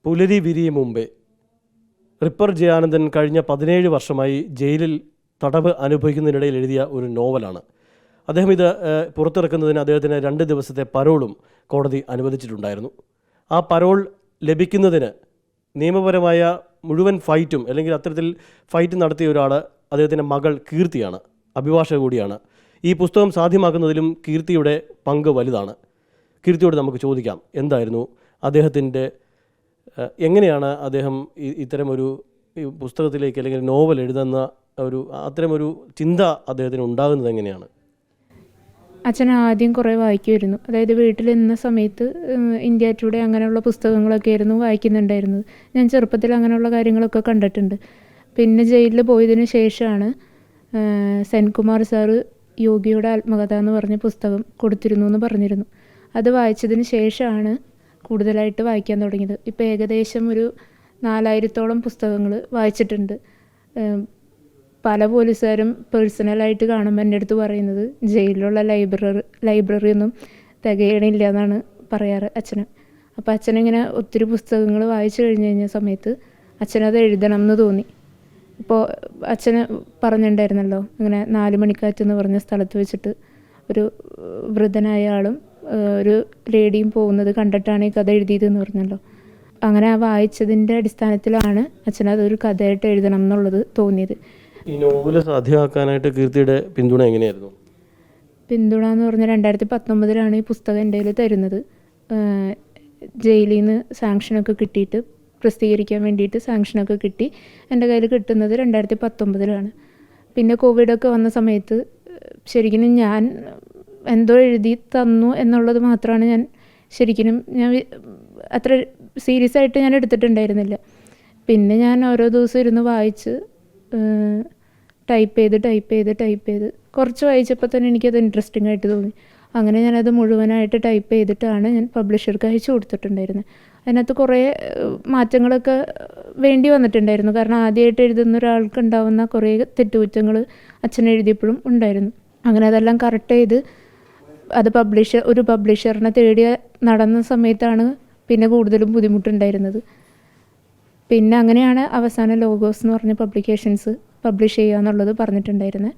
പുലരി വിരിയും മുമ്പേ. റിപ്പർ ജയാനന്ദൻ കഴിഞ്ഞ 17 വർഷമായി ജയിലിൽ തടവ് അനുഭവിക്കുന്നതിനിടയിൽ എഴുതിയ ഒരു നോവലാണ്. അദ്ദേഹം ഇത് പുറത്തിറക്കുന്നതിന് അദ്ദേഹത്തിന് 2 ദിവസത്തെ പരോളും കോടതി അനുവദിച്ചിട്ടുണ്ടായിരുന്നു. ആ പരോൾ ലഭിക്കുന്നതിന് നിയമപരമായ മുഴുവൻ ഫൈറ്റും, അല്ലെങ്കിൽ അത്തരത്തിൽ ഫൈറ്റ് നടത്തിയ ഒരാൾ അദ്ദേഹത്തിൻ്റെ മകൾ കീർത്തിയാണ്, അഭിഭാഷക കൂടിയാണ്. ഈ പുസ്തകം സാധ്യമാക്കുന്നതിലും കീർത്തിയുടെ പങ്ക് വലുതാണ്. കീർത്തിയോട് നമുക്ക് ചോദിക്കാം, എന്തായിരുന്നു അദ്ദേഹത്തിൻ്റെ, എങ്ങനെയാണ് അദ്ദേഹം ഇത്തരമൊരു പുസ്തകത്തിലേക്ക് അല്ലെങ്കിൽ നോവൽ എഴുതുന്ന അത്തരമൊരു ചിന്ത അദ്ദേഹത്തിന് ഉണ്ടാകുന്നത് എങ്ങനെയാണ്? അച്ഛൻ ആദ്യം കുറേ വായിക്കുമായിരുന്നു. അതായത് വീട്ടിൽ നിന്ന സമയത്ത് ഇന്ത്യ ടുഡേ അങ്ങനെയുള്ള പുസ്തകങ്ങളൊക്കെ ആയിരുന്നു വായിക്കുന്നുണ്ടായിരുന്നത്. ഞാൻ ചെറുപ്പത്തിൽ അങ്ങനെയുള്ള കാര്യങ്ങളൊക്കെ കണ്ടിട്ടുണ്ട്. പിന്നെ ജയിലിൽ പോയതിന് ശേഷമാണ് സെൻകുമാർ സാറ് യോഗിയുടെ ആത്മകഥ എന്ന് പറഞ്ഞ പുസ്തകം കൊടുത്തിരുന്നു എന്ന് പറഞ്ഞിരുന്നു. അത് വായിച്ചതിന് ശേഷമാണ് കൂടുതലായിട്ട് വായിക്കാൻ തുടങ്ങിയത്. ഇപ്പോൾ ഏകദേശം ഒരു 4000-ഓളം പുസ്തകങ്ങൾ വായിച്ചിട്ടുണ്ട്. പല പോലീസുകാരും പേഴ്സണലായിട്ട് കാണുമ്പോൾ എൻ്റെ അടുത്ത് പറയുന്നത് ജയിലിലുള്ള ലൈബ്രറിയൊന്നും തികയണില്ല എന്നാണ് പറയാറ് അച്ഛന്. അപ്പോൾ അച്ഛനിങ്ങനെ ഒത്തിരി പുസ്തകങ്ങൾ വായിച്ചു കഴിഞ്ഞ സമയത്ത് അച്ഛനത് എഴുതണം എന്ന് തോന്നി. ഇപ്പോൾ അച്ഛന് പറഞ്ഞിട്ടുണ്ടായിരുന്നല്ലോ, ഇങ്ങനെ 4 മണിക്കാറ്റ് എന്ന് പറഞ്ഞ സ്ഥലത്ത് വെച്ചിട്ട് ഒരു വൃദ്ധനായ ആളും ഒരു ലേഡിയും പോകുന്നത് കണ്ടിട്ടാണ് ഈ കഥ എഴുതിയതെന്ന് പറഞ്ഞല്ലോ. അങ്ങനെ ആ വായിച്ചതിൻ്റെ അടിസ്ഥാനത്തിലാണ് അച്ഛനതൊരു കഥയായിട്ട് എഴുതണം എന്നുള്ളത് തോന്നിയത്. ഈ നോവൽ സാധ്യമാക്കാനായിട്ട് കീർത്തിയുടെ പിന്തുണ എങ്ങനെയായിരുന്നു? പിന്തുണ എന്ന് പറഞ്ഞാൽ 2019 ഈ പുസ്തകം എൻ്റെ കയ്യിൽ തരുന്നത്. ജയിലിൽ നിന്ന് സാങ്ഷനൊക്കെ കിട്ടിയിട്ട്, പ്രസിദ്ധീകരിക്കാൻ വേണ്ടിയിട്ട് സാങ്ഷനൊക്കെ കിട്ടി എൻ്റെ കയ്യിൽ കിട്ടുന്നത് 2019. പിന്നെ കോവിഡൊക്കെ വന്ന സമയത്ത് ശരിക്കും ഞാൻ എന്തോ എഴുതി തന്നു എന്നുള്ളത് മാത്രമാണ് ഞാൻ അത്ര സീരിയസ് ആയിട്ട് ഞാൻ എടുത്തിട്ടുണ്ടായിരുന്നില്ല. പിന്നെ ഞാൻ ഓരോ ദിവസം ഇരുന്ന് വായിച്ച് ടൈപ്പ് ചെയ്ത് കുറച്ച് വായിച്ചപ്പോൾ തന്നെ എനിക്കത് ഇൻട്രസ്റ്റിംഗ് ആയിട്ട് തോന്നി. അങ്ങനെ ഞാനത് മുഴുവനായിട്ട് ടൈപ്പ് ചെയ്തിട്ടാണ് ഞാൻ പബ്ലിഷർക്ക് അയച്ചു കൊടുത്തിട്ടുണ്ടായിരുന്നത്. അതിനകത്ത് കുറേ മാറ്റങ്ങളൊക്കെ വേണ്ടി വന്നിട്ടുണ്ടായിരുന്നു. കാരണം ആദ്യമായിട്ട് എഴുതുന്ന ഒരാൾക്ക് ഉണ്ടാവുന്ന കുറേ തെറ്റുകുറ്റങ്ങൾ അച്ഛൻ എഴുതിയപ്പോഴും ഉണ്ടായിരുന്നു. അങ്ങനെ അതെല്ലാം കറക്റ്റ് ചെയ്ത് അത് ഒരു പബ്ലിഷറിനെ തേടി നടന്ന സമയത്താണ് പിന്നെ കൂടുതലും ബുദ്ധിമുട്ടുണ്ടായിരുന്നത്. പിന്നെ അങ്ങനെയാണ് അവസാനം ലോഗോസ് എന്ന് പറഞ്ഞ പബ്ലിക്കേഷൻസ് പബ്ലിഷ് ചെയ്യുക എന്നുള്ളത് പറഞ്ഞിട്ടുണ്ടായിരുന്നത്.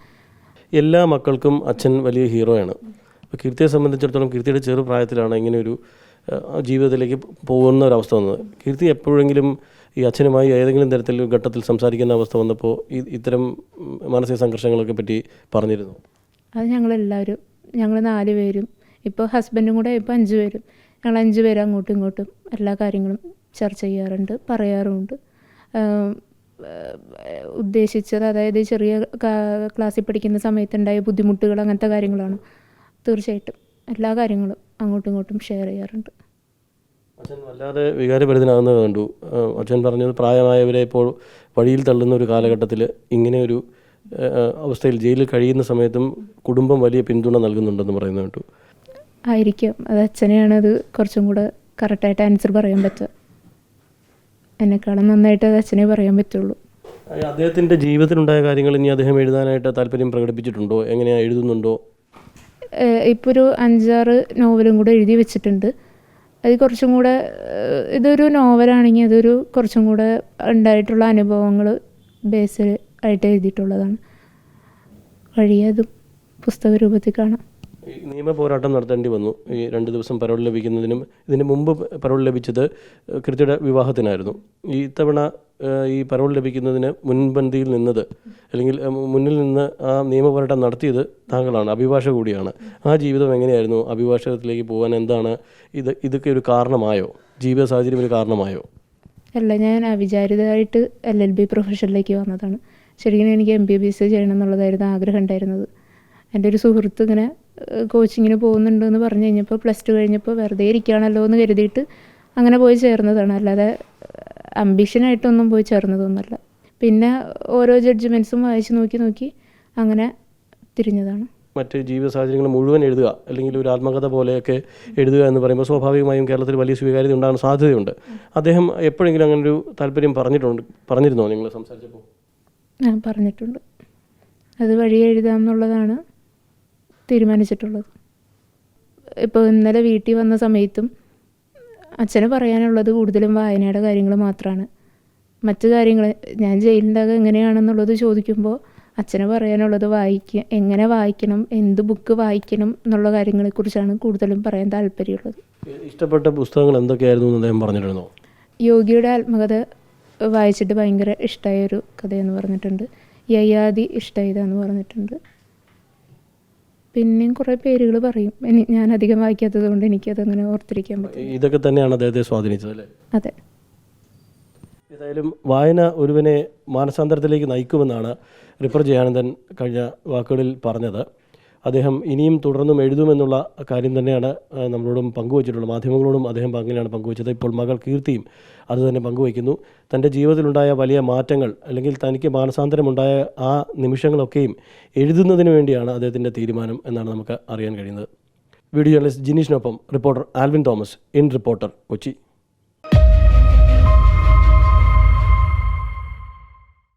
എല്ലാ മക്കൾക്കും അച്ഛൻ വലിയ ഹീറോയാണ്. അപ്പോൾ കീർത്തിയെ സംബന്ധിച്ചിടത്തോളം കീർത്തിയുടെ ചെറുപ്രായത്തിലാണ് ഇങ്ങനെയൊരു ജീവിതത്തിലേക്ക് പോകുന്ന ഒരവസ്ഥ വന്നത്. കീർത്തി എപ്പോഴെങ്കിലും ഈ അച്ഛനുമായി ഏതെങ്കിലും തരത്തിൽ ഘട്ടത്തിൽ സംസാരിക്കുന്ന അവസ്ഥ വന്നപ്പോൾ ഇത്തരം മാനസിക സംഘർഷങ്ങളൊക്കെ പറ്റി പറഞ്ഞിരുന്നു? അത് ഞങ്ങൾ 4 പേരും, ഇപ്പോൾ ഹസ്ബൻഡും കൂടെ ഇപ്പോൾ 5 പേരും, ഞങ്ങൾ 5 പേരും അങ്ങോട്ടും ഇങ്ങോട്ടും എല്ലാ കാര്യങ്ങളും ചർച്ച ചെയ്യാറുണ്ട്, പറയാറുമുണ്ട്. ഉദ്ദേശിച്ചത്, അതായത് ചെറിയ ക്ലാസ്സിൽ പഠിക്കുന്ന സമയത്തുണ്ടായ ബുദ്ധിമുട്ടുകൾ, അങ്ങനത്തെ കാര്യങ്ങളാണ്. തീർച്ചയായിട്ടും എല്ലാ കാര്യങ്ങളും അങ്ങോട്ടും ഇങ്ങോട്ടും ഷെയർ ചെയ്യാറുണ്ട്. അച്ഛൻ വല്ലാതെ വികാരഭരിതനാകുന്നത് കണ്ടു. അച്ഛൻ പറഞ്ഞത് പ്രായമായവരെ ഇപ്പോൾ വഴിയിൽ തള്ളുന്ന ഒരു കാലഘട്ടത്തിൽ ഇങ്ങനെയൊരു അവസ്ഥയിൽ ജയിലിൽ കഴിയുന്ന സമയത്തും കുടുംബം വലിയ പിന്തുണ നൽകുന്നുണ്ടെന്ന് പറയുന്നത് കേട്ടു. ആയിരിക്കും, അത് അച്ഛനെയാണ് അത് കുറച്ചും കൂടെ കറക്റ്റായിട്ട് ആൻസർ പറയാൻ പറ്റുക. എന്നെക്കാളും നന്നായിട്ട് അത് അച്ഛനെ പറയാൻ പറ്റുള്ളൂ. അദ്ദേഹത്തിൻ്റെ ജീവിതത്തിലുണ്ടായ കാര്യങ്ങൾ ഇനി അദ്ദേഹം എഴുതാനായിട്ട് താല്പര്യം പ്രകടിപ്പിച്ചിട്ടുണ്ടോ? എങ്ങനെയാണ് എഴുതുന്നുണ്ടോ? ഇപ്പോൾ ഒരു 5-6 നോവലും കൂടെ എഴുതി വെച്ചിട്ടുണ്ട്. അത് കുറച്ചും കൂടെ, ഇതൊരു നോവലാണെങ്കിൽ അതൊരു കുറച്ചും കൂടെ ഉണ്ടായിട്ടുള്ള അനുഭവങ്ങൾ ബേസ് ആയിട്ട് എഴുതിയിട്ടുള്ളതാണ്. വഴിയെ അതും പുസ്തക രൂപത്തിൽ കാണാം. നിയമ പോരാട്ടം നടത്തേണ്ടി വന്നു ഈ 2 ദിവസം പരോൾ ലഭിക്കുന്നതിനും. ഇതിന് മുമ്പ് പരോൾ ലഭിച്ചത് കീർത്തിയുടെ വിവാഹത്തിനായിരുന്നു. ഈ തവണ ഈ പരോൾ ലഭിക്കുന്നതിന് മുൻപന്തിയിൽ നിന്നത്, അല്ലെങ്കിൽ മുന്നിൽ നിന്ന് ആ നിയമ പോരാട്ടം നടത്തിയത് താങ്കളാണ്, അഭിഭാഷക കൂടിയാണ്. ആ ജീവിതം എങ്ങനെയായിരുന്നു? അഭിഭാഷകത്തിലേക്ക് പോകാൻ എന്താണ് ഇതൊക്കെ ഒരു കാരണമായോ? ജീവിത സാഹചര്യം ഒരു കാരണമായോ? അല്ല, ഞാൻ അവിചാരിതമായിട്ട് LLB പ്രൊഫഷനിലേക്ക് വന്നതാണ്. ശരിക്കും എനിക്ക് MBBS ചെയ്യണം എന്നുള്ളതായിരുന്നു ആഗ്രഹം ഉണ്ടായിരുന്നത്. എൻ്റെ ഒരു സുഹൃത്ത് ഇങ്ങനെ കോച്ചിങ്ങിന് പോകുന്നുണ്ടെന്ന് പറഞ്ഞു കഴിഞ്ഞപ്പോൾ, +2 കഴിഞ്ഞപ്പോൾ വെറുതെ ഇരിക്കുകയാണല്ലോ എന്ന് കരുതിയിട്ട് അങ്ങനെ പോയി ചേർന്നതാണ്. അല്ലാതെ അംബിഷനായിട്ടൊന്നും പോയി ചേർന്നതൊന്നുമല്ല. പിന്നെ ഓരോ ജഡ്ജ്മെൻറ്റ്സും വായിച്ച് നോക്കി അങ്ങനെ തിരിഞ്ഞതാണ്. മറ്റ് ജീവിത സാഹചര്യങ്ങൾ മുഴുവൻ എഴുതുക, അല്ലെങ്കിൽ ഒരു ആത്മകഥ പോലെയൊക്കെ എഴുതുക എന്ന് പറയുമ്പോൾ സ്വാഭാവികമായും കേരളത്തിൽ വലിയ സ്വീകാര്യത ഉണ്ടാകാൻ സാധ്യതയുണ്ട്. അദ്ദേഹം എപ്പോഴെങ്കിലും അങ്ങനൊരു താല്പര്യം പറഞ്ഞിരുന്നോ നിങ്ങൾ സംസാരിച്ചപ്പോൾ? പറഞ്ഞിട്ടുണ്ട്. അത് വഴിയെ എഴുതാമെന്നുള്ളതാണ് തീരുമാനിച്ചിട്ടുള്ളത്. ഇപ്പോൾ ഇന്നലെ വീട്ടിൽ വന്ന സമയത്തും അച്ഛന് പറയാനുള്ളത് കൂടുതലും വായനയുടെ കാര്യങ്ങൾ മാത്രമാണ്. മറ്റു കാര്യങ്ങൾ ഞാൻ ജയിലിൻ്റെ എങ്ങനെയാണെന്നുള്ളത് ചോദിക്കുമ്പോൾ അച്ഛന് പറയാനുള്ളത് എങ്ങനെ വായിക്കണം, എന്ത് ബുക്ക് വായിക്കണം എന്നുള്ള കാര്യങ്ങളെക്കുറിച്ചാണ് കൂടുതലും പറയാൻ താല്പര്യമുള്ളത്. ഇഷ്ടപ്പെട്ട പുസ്തകങ്ങൾ എന്തൊക്കെയായിരുന്നു എന്ന് അദ്ദേഹം പറഞ്ഞിരുന്നോ? യോഗിയുടെ ആത്മകഥ വായിച്ചിട്ട് ഭയങ്കര ഇഷ്ടമായൊരു കഥയെന്ന് പറഞ്ഞിട്ടുണ്ട്. യയാതി ഇഷ്ടമായതെന്ന് പറഞ്ഞിട്ടുണ്ട്. പിന്നെയും കുറേ പേരുകൾ പറയും. ഞാൻ അധികം വായിക്കാത്തത് കൊണ്ട് എനിക്കതങ്ങനെ ഓർത്തിരിക്കാൻ പറ്റും. ഇതൊക്കെ തന്നെയാണ് അദ്ദേഹത്തെ സ്വാധീനിച്ചത് അല്ലേ? അതെ. ഏതായാലും വായന ഒരുവനെ മാനസാന്തരത്തിലേക്ക് നയിക്കുമെന്നാണ് റിപ്പർ ജയാനന്ദൻ കഴിഞ്ഞ വാക്കുകളിൽ പറഞ്ഞത്. അദ്ദേഹം ഇനിയും തുടർന്നും എഴുതുമെന്നുള്ള കാര്യം തന്നെയാണ് നമ്മളോടും പങ്കുവച്ചിട്ടുള്ളത്. മാധ്യമങ്ങളോടും അദ്ദേഹം അങ്ങനെയാണ് പങ്കുവച്ചത്. ഇപ്പോൾ മകൾ കീർത്തിയും അതുതന്നെ പങ്കുവയ്ക്കുന്നു. തൻ്റെ ജീവിതത്തിലുണ്ടായ വലിയ മാറ്റങ്ങൾ അല്ലെങ്കിൽ തനിക്ക് മാനസാന്തരമുണ്ടായ ആ നിമിഷങ്ങളൊക്കെയും എഴുതുന്നതിന് വേണ്ടിയാണ് അദ്ദേഹത്തിൻ്റെ തീരുമാനം എന്നാണ് നമുക്ക് അറിയാൻ കഴിയുന്നത്. വീഡിയോ ജേർണലിസ്റ്റ് ജിനീഷിനൊപ്പം reporter Alvin Thomas, in reporter, Kochi.